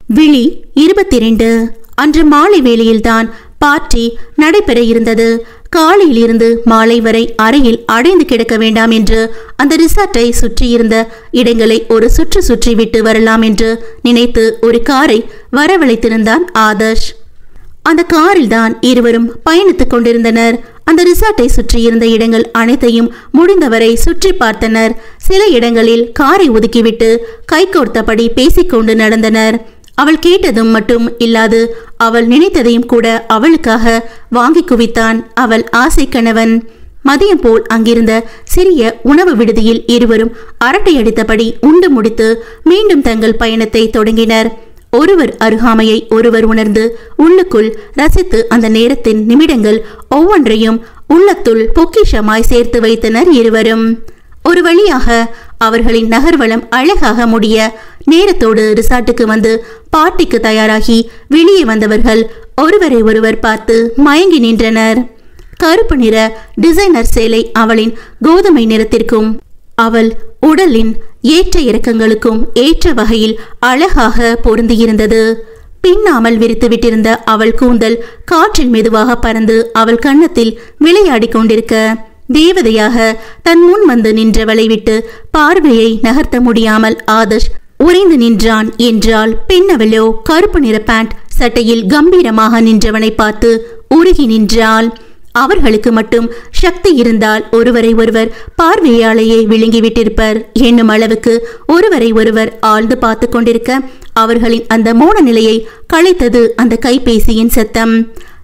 விழி 22. அன்று மாலை வேளையில்தான் பார்ட்டி நடைபெற இருந்தது. காலையில் இருந்து மாலை வரை அறையில் அடைந்து கிடக்க வேண்டாம் என்று அந்த ரிசார்ட்டை சுற்றியிருந்த இடங்களை ஒரு சுற்றி விட்டு வரலாம் என்று நினைத்து ஒரு காரை வரவழைத்திருந்தான் ஆதர்ஷ். அந்த காரில் தான் இருவரும் பயணித்துக் கொண்டிருந்தனர். அந்த ரிசார்ட்டை சுற்றியிருந்த இடங்கள் அனைத்தையும் முடிந்தவரை சுற்றி பார்த்தனர். சில இடங்களில் காரை ஒதுக்கிவிட்டு கைகோர்த்தபடி பேசிக்கொண்டு நடந்தனர். அவள் கேட்டதும் மட்டும் இல்லாது அவள் நினைத்ததையும் கூட அவளுக்காக வாங்கி குவித்தான் அவள் ஆசை கணவன். மதியம் போல் அங்கிருந்த சிறிய உணவு விடுதியில் இருவரும் அரட்டை அடித்தபடி உண்டு முடித்து மீண்டும் தங்கள் பயணத்தை தொடங்கினர். ஒருவர் அருகாமையை ஒருவர் உணர்ந்து உள்ளுக்குள் ரசித்து அந்த நேரத்தின் நிமிடங்கள் ஒவ்வொன்றையும் உள்ளத்துள் பொக்கிஷமாய் சேர்த்து வைத்தனர் இருவரும். ஒரு வழியாக அவர்களின் நகர்வலம் அழகாக முடிய நேரத்தோடு ரிசார்ட்டுக்கு வந்து பார்ட்டிக்கு தயாராகி வெளியே வந்தவர்கள் ஒருவரை ஒருவர் பார்த்து மயங்கி நின்றனர். கருப்பு நிற டிசைனர் சேலை அவளின் கோதுமை நிறத்திற்கும் அவள் உடலின் ஏற்ற இறக்கங்களுக்கும் ஏற்ற வகையில் அழகாக பொருந்தியிருந்தது. பின்னாமல் விரித்து விட்டிருந்த அவள் கூந்தல் காற்றில் மெதுவாக பறந்து அவள் கன்னத்தில் விளையாடி கொண்டிருக்க தேவதையாக தன் முன் வந்து நின்றவளை விட்டு பார்வையை நகர்த்த முடியாமல் ஆதர்ஷ் உறைந்து நின்றான். என்றால் பெண்ணவளோ கருப்பு நிற பேண்ட் சட்டையில் கம்பீரமாக நின்றவனை பார்த்து உருகி நின்றாள். அவர்களுக்கு மட்டும் சக்தி இருந்தால் ஒருவரை ஒருவர் பார்வையாலேயே விழுங்கிவிட்டிருப்பர் என்னும் அளவுக்கு ஒருவரை ஒருவர் ஆழ்ந்து பார்த்து கொண்டிருக்க அவர்களின் அந்த மோன நிலையை களைத்தது அந்த கைபேசியின் சத்தம்.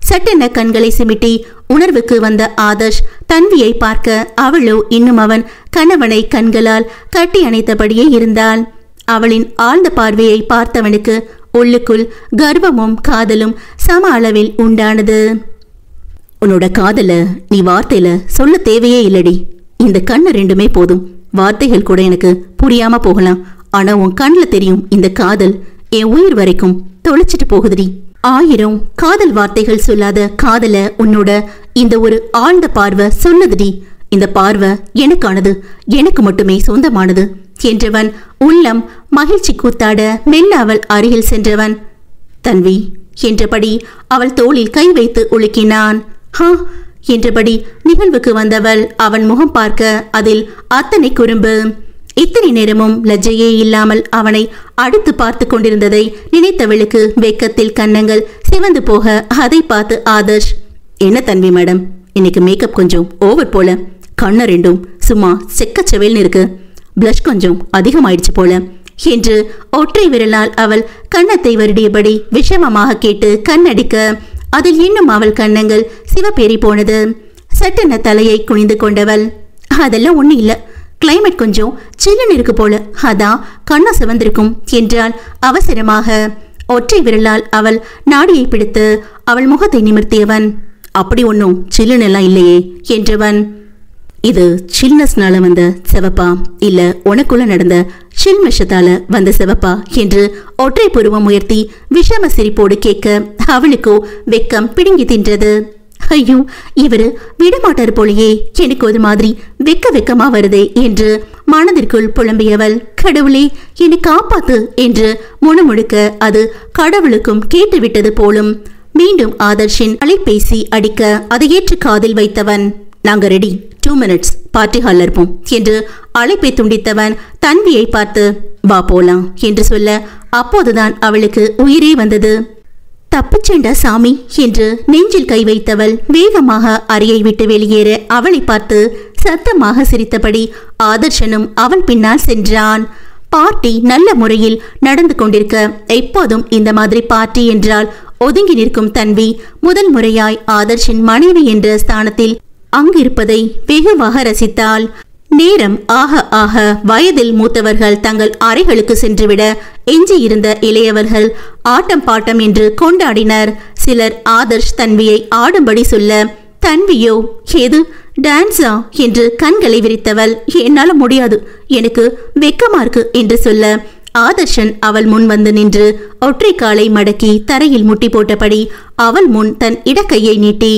சட்டென கண்களை சிமிட்டி உணர்வுக்கு வந்த ஆதர்ஷ் தன்வியை பார்க்க அவளோ இன்னும் அவன் கணவனை கண்களால் கட்டி அணைத்தபடியே இருந்தாள். அவளின் ஆழ்ந்த பார்வையை பார்த்தவனுக்கு உள்ளுக்குள் கர்வமும் காதலும் சம அளவில் உண்டானது. உன்னோட காதல நீ வார்த்தையில சொல்ல தேவையே இல்லடி. இந்த கண்ணு ரெண்டுமே போதும். வார்த்தைகள் கூட எனக்கு புரியாம போகலாம். ஆனா உன் கண்ணுல தெரியும் இந்த காதல் என் உயிர் வரைக்கும் தொலைச்சிட்டு போகுதுடி. 1000 காதல் வார்த்தைகள் சொல்லாத காதல உன்னோட இந்த ஒரு ஆழ்ந்த பார்வை சொன்னதுடி. இந்த பார்வை எனக்கானது, எனக்கு மட்டுமே சொந்தமானது என்றவன் உள்ளம் மகிழ்ச்சி கூத்தாட மெல்ல அவள் அருகில் சென்றவன் தன்வி என்றபடி அவள் தோளில் கை வைத்து உலுக்கினான். ஹா என்றபடி நிகழ்வுக்கு வந்தவள் அவன் முகம் பார்க்க அதில் அத்தனை குறும்பு. இத்தனை நேரமும் லஜ்ஜையே இல்லாமல் அவனை அடுத்து பார்த்து கொண்டிருந்ததை நினைத்தவளுக்கு வெக்கத்தில் கன்னங்கள் சிவந்து போக அதை பார்த்து ஆதர்ஷ், என்ன தன்வி மேடம், இன்னைக்கு மேக்கப் கொஞ்சம் ஓவர் போல. கண்ணு ரெண்டும் சும்மா செக்கச்சவேல்னு இருக்கு. பிளஷ் கொஞ்சம் அதிகமாயிடுச்சு போல என்று ஒற்றை விரலால் அவள் கன்னத்தை வருடியபடி விஷமமாக கேட்டு கண்ணடிக்க அதில் இன்னும் அவள் கன்னங்கள் சிவப்பேறி போனது. சட்டென தலையை குனிந்து கொண்டவள், அதெல்லாம் ஒண்ணு இல்ல, கிளைமேட் கொஞ்சம் சில்லுன்னு இருக்கு போல, அதான் கண்ணா சிவந்திருக்கும் என்றால் அவசரமாக ஒற்றை விரலால் அவள் நாடியை பிடித்து அவள் முகத்தை நிமிர்த்தியவன், அப்படி ஒன்னும் சில்லுன்னு எல்லாம் இல்லையே என்றவன், இது சில்னஸ்னால வந்த சிவப்பா இல்ல உனக்குள்ள நடந்த சில்மிஷத்தால வந்த சிவப்பா என்று ஒற்றை புருவம் உயர்த்தி விஷம சிரிப்போடு கேட்க அவளுக்கோ வெக்கம் பிடுங்கி தின்றது. ஐயோ, இவரு விடமாட்டார் போலையே, எனக்கு ஒரு மாதிரி வெக்கமா வருதே என்று மனதிற்குள் புலம்பியவள், கடவுளே என்னை காப்பாத்து என்று முணுமுழுக்க அது கடவுளுக்கும் கேட்டுவிட்டது போலும். மீண்டும் ஆதர்ஷின் அலைபேசி அடிக்க அதை ஏற்று காதில் வைத்தவன், நாங்க ரெடி, 2 minutes பார்ட்டி ஹால்ல இருப்போம் என்று அழைப்பை துண்டித்தவன் தன்வியை பார்த்து வா போலாம் என்று சொல்ல அப்போதுதான் அவளுக்கு உயிரே வந்தது. தப்புச்சேண்டா சாமி என்று நெஞ்சில் கை வைத்தவள் வேகமாக அறையை விட்டு வெளியேற அவளை பார்த்து சத்தமாக சிரித்தபடி ஆதர்ஷனும் அவள் பின்னால் சென்றான். பார்ட்டி நல்ல முறையில் நடந்து கொண்டிருக்க எப்போதும் இந்த மாதிரி பார்ட்டி என்றால் ஒதுங்கி நிற்கும் தன்வி முதல் முறையாய் ஆதர்ஷின் மனைவி என்ற ஸ்தானத்தில் அங்கிருப்பதை வெகுவாக ரசித்தாள். நேரம் ஆக ஆக வயதில் மூத்தவர்கள் தங்கள் அறைகளுக்கு சென்றுவிட எஞ்சியிருந்த இளையவர்கள் ஆட்டம் பாட்டம் என்று கொண்டாடினர். சிலர் ஆதர்ஷ் தன்வியை ஆடும்படி சொல்ல தன்வியோ ஏது டான்ஸா என்று கண்களை விரித்தவள், என்னால முடியாது, எனக்கு வெக்கமா இருக்கு என்று சொல்ல ஆதர்ஷன் அவள் முன் வந்து நின்று ஒற்றை காலை மடக்கி தரையில் முட்டி போட்டபடி அவள் முன் தன் இடக்கையை நீட்டி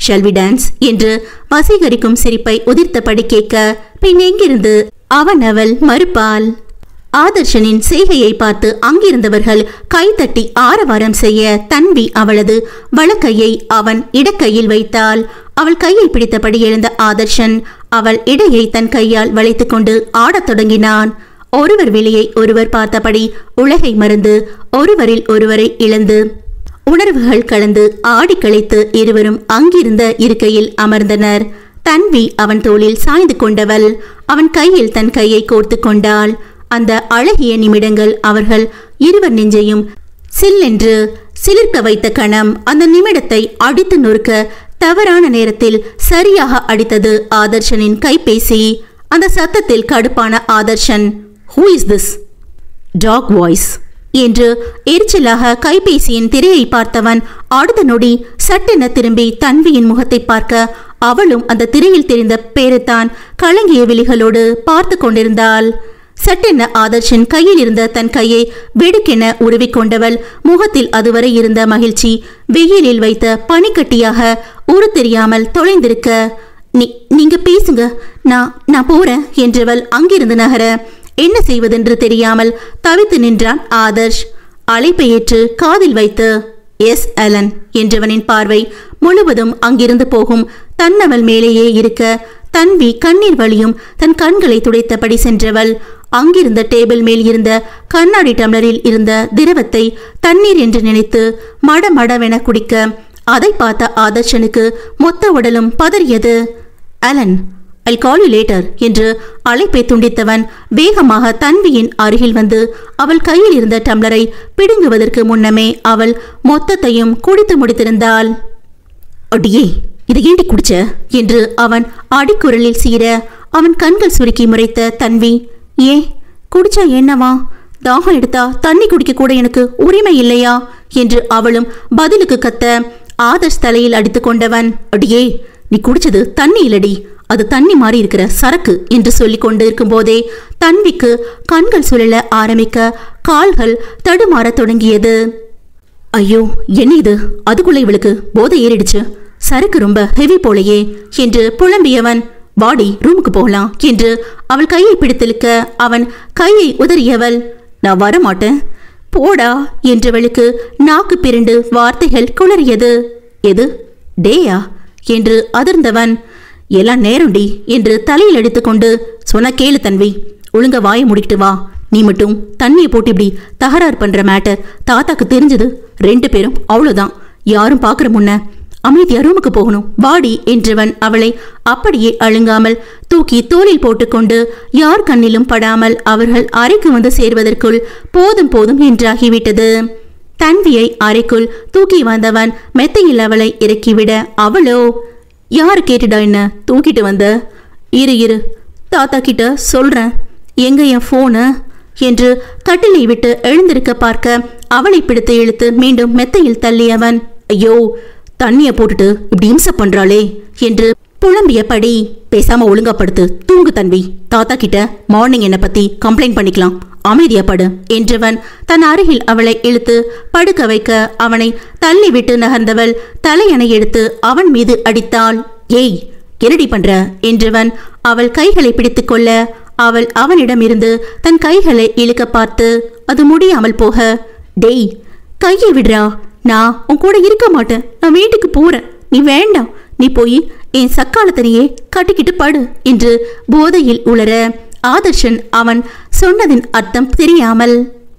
ஷல் வி டான்ஸ் என்று வசீகரிக்கும் சிரிப்பை உதிர்த்தபடி கேட்க பின் எங்கிருந்து அவள் மறுப்பாள். ஆதர்ஷனின் செய்கையை பார்த்து அங்கிருந்தவர்கள் கைத்தட்டி ஆரவாரம் செய்ய தன்வி அவளது வலக்கையை அவன் இடக்கையில் வைத்தாள். அவள் கையை பிடித்தபடி எழுந்த ஆதர்ஷன் அவள் இடையை தன் கையால் வளைத்து கொண்டு ஆடத் தொடங்கினான். ஒருவர் வெளியை ஒருவர் பார்த்தபடி உலகை மறந்து ஒருவரில் ஒருவரை இழந்து உணர்வுகள் கலந்து ஆடி களைத்து இருவரும் அங்கிருந்த இருக்கையில் அமர்ந்தனர். தன்வி அவன் தோளில் சாய்ந்து கொண்டவள் அவன் கையில் தன் கையை கோர்த்து கொண்டாள். அந்த அழகிய நிமிடங்கள் அவர்கள் இருவர் நெஞ்சையும் சில்லென்று சிலிர்க்க வைத்த கணம். அந்த நிமிடத்தை அடித்து நொறுக்க தவறான நேரத்தில் சரியாக அடித்தது ஆதர்ஷனின் கைபேசி. அந்த சத்தத்தில் கடுப்பான Adarshan, "Who is this?" "Dog voice" என்று எரிச்சலாக கைபேசியின் திரையை பார்த்தவன் அடுத்த நொடி சட்டென திரும்பி தன்வியின் முகத்தை பார்க்க அவளும் அந்த திரையில் தெரிந்த பேரைத்தான் கலங்கிய விழிகளோடு பார்த்து கொண்டிருந்தாள். சட்டென ஆதர்ஷன் கையில் இருந்த தன் கையை வெடுக்கென உருவிக்கொண்டவள் முகத்தில் அதுவரை இருந்த மகிழ்ச்சி வெயிலில் வைத்த பனிக்கட்டியாக உரு தெரியாமல் தொலைந்திருக்க, நீங்க பேசுங்க, நான் போறேன் என்றவள் அங்கிருந்து நகர என்ன செய்வதென்று தெரியாமல் தவித்து நின்றான் ஆதர்ஷ். அழைப்பை ஏற்று காதில் வைத்து, "எஸ் அலன்" என்றவனின் பார்வை முழுவதும் அங்கிருந்து போகும் தன்னவள் மேலேயே இருக்க தன்வி கண்ணீர் வழியும் தன் கண்களை துடைத்தபடி சென்றவள் அங்கிருந்த டேபிள் மேல் இருந்த கண்ணாடி டம்ளரில் இருந்த திரவத்தை தண்ணீர் என்று நினைத்து மடமடவென குடிக்க அதை பார்த்த ஆதர்ஷனுக்கு மொத்த உடலும் பதறியது. "Alan, I'll call you later" என்று அழைப்பை துண்டித்தவன் வேகமாக தன்வியின் அருகில் வந்து அவள் கையில் இருந்த டம்ளரை பிடுங்குவதற்கு முன்னமே அவள் மொத்தத்தையும் குடித்து முடித்திருந்தாள். "அடியே, இதை ஏண்டி குடிச்ச?" என்று அவன் அடிக்குரலில் சீர அவன் கண்கள் சுருக்கி முறைத்த தன்வி, "ஏன் குடிச்சா என்னவா? தாகம் எடுத்தா தண்ணி குடிக்க கூட எனக்கு உரிமை இல்லையா?" என்று அவளும் பதிலுக்கு கத்த ஆதர்ஷ் தலையில் அடித்து கொண்டவன், "அடியே, நீ குடிச்சது தண்ணி இல்லடி, அது தண்ணி மாறி இருக்கிற சரக்கு" என்று சொல்லிக் கொண்டு இருக்கும் போதே தன்விக்கு கண்கள் சுழல ஆரம்பிக்க கால்கள் தடுமாற தொடங்கியது. "ஐயோ, என்ன இது? அதுக்குள்ள இவளுக்கு போதை ஏறிடுச்சு, சரக்கு ரொம்ப ஹெவி போலையே" என்று புலம்பியவன், "வாடி, ரூமுக்கு போகலாம்" என்று அவள் கையை பிடித்திருக்க அவன் கையை உதறியவள், "நான் வரமாட்டேன், போடா" என்றவளுக்கு நாக்கு பிரிண்டு வார்த்தைகள் குளறியது. "எது டேயா?" என்று அதிர்ந்தவன், "எல்லாம் நேரம்டி" என்று தலையில் அடித்துக்கொண்டு, "சொன்ன கேளு தன்வி, ஒழுங்க வாயை முடிக்கிட்டு வா. நீ மட்டும் தண்ணியை போட்டு இப்படி தகராறு பண்ற மேட்டர் தாத்தாக்கு தெரிஞ்சது 2 பேரும் அவ்வளோதான். யாரும் பார்க்குற முன்ன அமைதியா ரூமுக்கு போகணும், வாடி" என்றவன் அவளை அப்படியே அழுங்காமல் தூக்கி தோளில் போட்டுக்கொண்டு யார் கண்ணிலும் படாமல் அவர்கள் அறைக்கு வந்து சேர்வதற்குள் போதும் போதும் என்றாகிவிட்டது. தன்வியை அறைக்குள் தூக்கி வந்தவன் மெத்தையில் அவளை இறக்கிவிட அவளோ, "யாரு கேட்டுடா என்ன தூக்கிட்டு வந்த? இரு தாத்தா கிட்ட சொல்றேன், எங்க என் போனு?" என்று கட்டிலை விட்டு எழுந்திருக்க பார்க்க அவளை பிடித்து இழுத்து மீண்டும் மெத்தையில் தள்ளியவன், "ஐயோ, தண்ணிய போட்டுட்டு இப்படி இம்ச பண்றாளே" என்று புலம்பியபடி, "பேசாம ஒழுங்காப்படுத்து, தூங்கு தன்வி, தாத்தா கிட்ட மார்னிங் என்னை பத்தி கம்ப்ளைண்ட் பண்ணிக்கலாம், அமைதியா படு" என்றவன் தன் அருகில் அவளை இழுத்து படுக்க வைக்க அவனை தள்ளி விட்டு நகர்ந்தவள் தலையணை எடுத்து அவன் மீது அடித்தாள். "ஏய், என்னடி பண்ற?" என்றவன் அவள் கைகளை பிடித்து கொள்ள அவள் அவனிடமிருந்து தன் கைகளை இழுக்க பார்த்து அது முடியாமல் போக, "டேய், கையை விடுறா, நான் உன் கூட இருக்க மாட்டேன், நான் வீட்டுக்கு போறேன், நீ வேண்டாம், நீ போய் என் சக்காலத்தனையே கட்டிக்கிட்டு படு" என்று போதையில் உளர ஆதர்ஷன் அவன் சொன்னதின் அர்த்தம் தெரியாமல்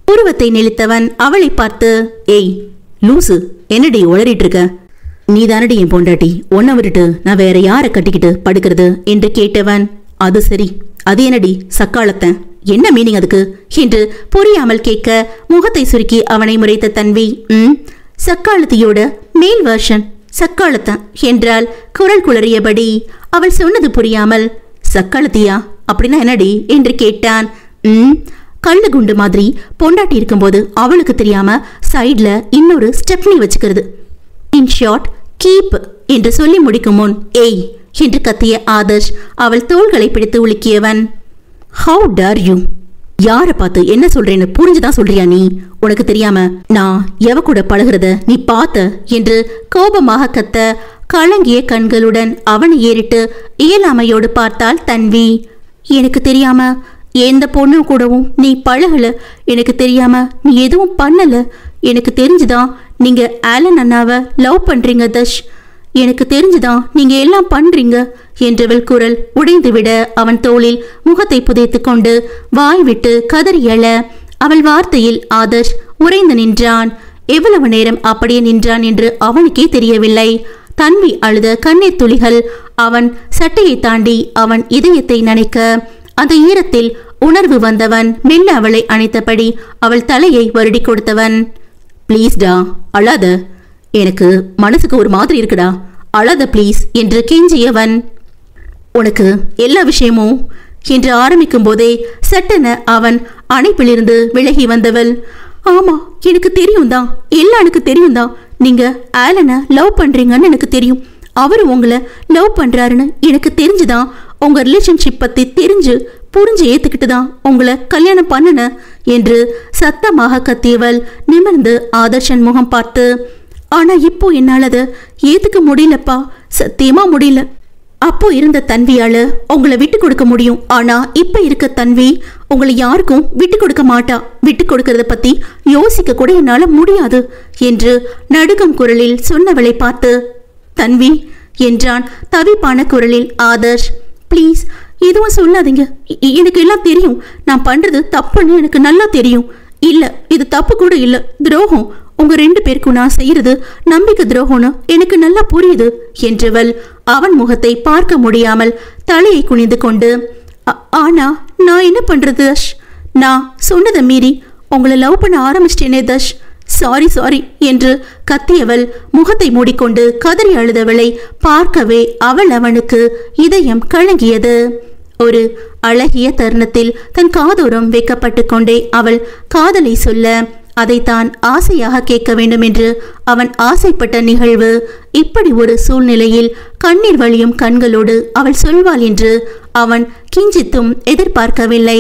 உருவத்தை நெளித்தவன் அவளை பார்த்து, "ஏய் லூசு, என்னடி உளறிட்டு இருக்க? நீ தானடி என் பொண்டாட்டி, உன்னை விட்டுட்டு நான் வேற யாரை கட்டிக்கிட்டு படுக்கிறது" என்று கேட்டவன், "அது சரி, அது என்னடி சக்காலத்தன், என்ன மீனிங் அதுக்கு?" என்று புரியாமல் கேட்க முகத்தை சுருக்கி அவனை முறைத்த தன்வி, "சக்காலத்தியோட மேல் வெர்ஷன் சக்காலத்தன்" என்றால் குரல் குளறியபடி. அவள் சொன்னது புரியாமல், "சக்காலத்தியா அப்படின்னா என்னடி?" என்று கேட்டான். கள்ளு குண்டு மாதிரி பொண்டாட்டி இருக்கும்போது அவளுக்கு தெரியாம சைட்ல இன்னொரு ஸ்டெப்னி வச்சுக்கிறது. இன் ஷார்ட், கீப் என்று சொல்லி முடிக்கும் முன் ஏய் என்று கத்திய ஆதர்ஷ் அவள் தோள்களை பிடித்து உலுக்கியவன். How dare you? யாரை பார்த்து என்ன சொல்றேன்னு புரிஞ்சுதான் சொல்றியா நீ? உனக்கு தெரியாம நான் எவ கூட பழகிறத நீ பார்த்த என்று கோபமாக கத்த கலங்கிய கண்களுடன் அவனை ஏறிட்டு இயலாமையோடு பார்த்தாள் தன்வி. எனக்கு தெரியாம எந்த பொண்ணு கூடவும் நீ பழகல, எனக்கு தெரியாம நீ எதுவும் பண்ணல. எனக்கு தெரிஞ்சுதான் நீங்க ஆலன் அண்ணாவை லவ் பண்றீங்க தஷ். எனக்கு தெரிஞ்சுதான் நீங்க எல்லாம் பண்றீங்க என்றவள் குரல் உடைந்துவிட அவன் தோளில் முகத்தை புதைத்து கொண்டு வாய் விட்டு கதறி எழ அவள் வார்த்தையில் ஆதர்ஷ் உறைந்து நின்றான். எவ்வளவு நேரம் அப்படியே நின்றான் என்று அவனுக்கே தெரியவில்லை. தன்வி அழுத கண்ணீர் துளிகள் அவன் சட்டையை தாண்டி அவன் இதயத்தை நனைக்க அந்த ஈரத்தில் உணர்வு வந்தவன் மெல்ல அவளை அணைத்தபடி அவள் தலையை வருடி கொடுத்தவன். ப்ளீஸ்டா, அழாத, எனக்கு மனசுக்கு ஒரு மாதிரி இருக்குடா, அழாத ப்ளீஸ் என்று கெஞ்சியவன். உனக்கு எல்லா விஷயமும் என்று ஆரம்பிக்கும் போதே சட்டென அவன் அணைப்பிலிருந்து விலகி வந்தவள். ஆமா, எனக்கு தெரியும் தான், எல்லாம் எனக்கு தெரியும் தான். நீங்க ஆலனை லவ் பண்றீங்கன்னு எனக்கு தெரியும். அவரு உங்களை லவ் பண்றாருன்னு எனக்கு தெரிஞ்சுதான், உங்க ரிலேஷன்ஷிப் பத்தி தெரிஞ்சு புரிஞ்சு ஏத்துக்கிட்டு தான் உங்களை கல்யாணம் பண்ணன என்று சத்தமாக கத்தியவள் நிமிர்ந்து ஆதர்ஷன் முகம் பார்த்து. ஆனா இப்போ என்னால அதை ஏத்துக்க முடியலப்பா, சத்தியமா முடியல. அப்போ இருந்த தன்வியால உங்களை விட்டு கொடுக்க முடியும், ஆனா இப்ப இருக்க தன்வி உங்களை யாருக்கும் விட்டு கொடுக்க மாட்டா. விட்டு கொடுக்கறத பத்தி யோசிக்க கூட என்னால முடியாது என்று நடுக்கும் குரலில் சொன்னவளை பார்த்து தன்வி என்றான் தவிப்பான குரலில் ஆதர்ஷ். ப்ளீஸ் எதுவும் சொல்லாதீங்க, எனக்கு எல்லாம் தெரியும். நான் பண்றது தப்புன்னு எனக்கு நல்லா தெரியும். இல்ல, இது தப்பு கூட இல்ல, துரோகம். உங்க 2 பேருக்கும் நான் செய்யறது நம்பிக்கை துரோகம்னு எனக்கு நல்லா புரியுது என்றவள் அவன் முகத்தை பார்க்க முடியாமல் தலையை குனிந்து கொண்டு, ஆனா நான் என்ன பண்றது தஷ்? நான் சொன்னதை மீறி உங்களை லவ் பண்ண ஆரம்பிச்சிட்டேனே தஷ். சாரி சாரி என்று கத்தியவள் முகத்தை மூடிக்கொண்டு கதறி அழுதவளை பார்க்கவே அவனுக்கு இதயம் கலங்கியது. ஒரு அழகிய தருணத்தில் தன் காதோரம் வைக்கப்பட்டு கொண்டே அவள் காதலை சொல்ல அதை தான் ஆசையாக கேட்க வேண்டும் என்று அவன் ஆசைப்பட்ட நிகழ்வு இப்படி ஒரு சூழ்நிலையில் கண்ணீர் வழியும் கண்களோடு அவள் சொல்வாள் என்று அவன் கிஞ்சித்தும் எதிர்பார்க்கவில்லை.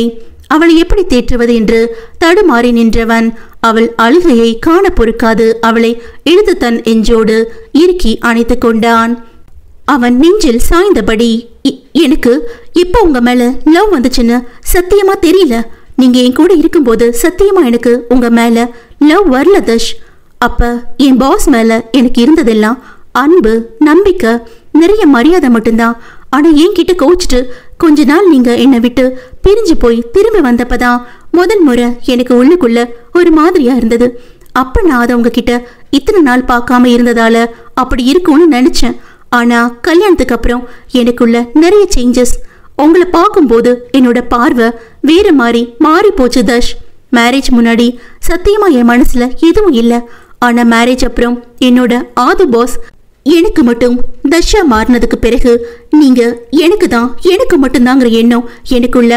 அவளை எப்படி தேற்றுவது என்று தடுமாறி நின்றவன் அவள் அழுகையை காண பொறுக்காது அவளை இழுத்து தன் எஞ்சோடு இறுக்கி அணைத்து கொண்டான். அவன் நெஞ்சில் சாய்ந்தபடி, எனக்கு இப்போ உங்க மேல லவ் வந்துச்சுன்னு சத்தியமா தெரியல. நீங்க என் கூட இருக்கும்போது சத்தியமா எனக்கு உங்க மேல லவ் வரல தஷ். அப்ப என் பாஸ் மேல எனக்கு இருந்ததெல்லாம் அன்பு, நம்பிக்கை, நிறைய மரியாதை மட்டும்தான். ஆனா என்கிட்ட கோச்சிட்டு கொஞ்ச நாள் நீங்க என்னை விட்டு பிரிஞ்சு போய் திரும்பி வந்தப்பதான் முதல் முறை எனக்கு உள்ளுக்குள்ள ஒரு மாதிரியா இருந்தது. அப்ப நான் அதை உங்ககிட்ட இத்தனை நாள் பார்க்காம இருந்ததால அப்படி இருக்கும்னு நினைச்சேன். ஆனா கல்யாணத்துக்கு அப்புறம் எனக்குள்ள நிறைய சேஞ்சஸ். உங்களை பார்க்கும்போது என்னோட பார்வை வேற மாதிரி மாறி போச்சு தஷ். மேரேஜ் முன்னாடி சத்தியமா என் மனசுல எதுவும் இல்லை. ஆனா மேரேஜ் அப்புறம் என்னோட ஆது பாஸ் எனக்கு மட்டும் தஷா மாறினதுக்கு பிறகு நீங்க எனக்கு மட்டும்தாங்கிற எண்ணம் எனக்குள்ள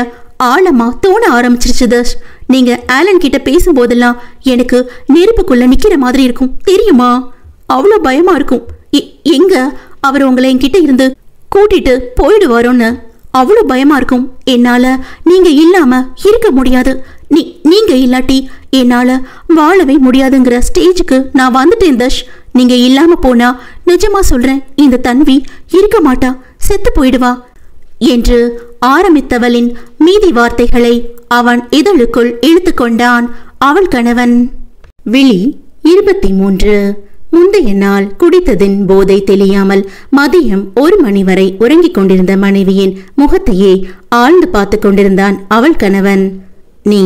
ஆழமா தோண ஆரம்பிச்சிருச்சு தஷ். நீங்க ஆலன் கிட்ட பேசும்போதெல்லாம் எனக்கு நெருப்புக்குள்ள நிக்கிற மாதிரி இருக்கும் தெரியுமா? அவ்வளோ பயமா இருக்கும். எங்க அவர் உங்களை என்கிட்ட இருந்து கூட்டிட்டு போயிடுவாரோன்னு அவ்வளோ பயமா இருக்கும். என்னால நீங்க இல்லாம இருக்க முடியாது. நீங்க இல்லாட்டி என்னால வாழவே முடியாதுங்கிற ஸ்டேஜுக்கு நான் வந்துட்டேன் தஷ். நீங்க இல்லாம போனா நிஜமா சொல்றேன், இந்த தன்வி இருக்க மாட்டா, செத்து போயிடுவா என்று ஆரம்பித்தவளின் மீதி வார்த்தைகளை அவன் இதழுக்குள் இழுத்து கொண்டான் அவள் கணவன். விழி 23. முந்தைய நாள் குடித்ததின் போதை தெளியாமல் மதியம் 1 மணி வரை உறங்கிக் கொண்டிருந்த மனைவியின் முகத்தையே ஆழ்ந்து பார்த்து கொண்டிருந்தான் அவள் கணவன். நீ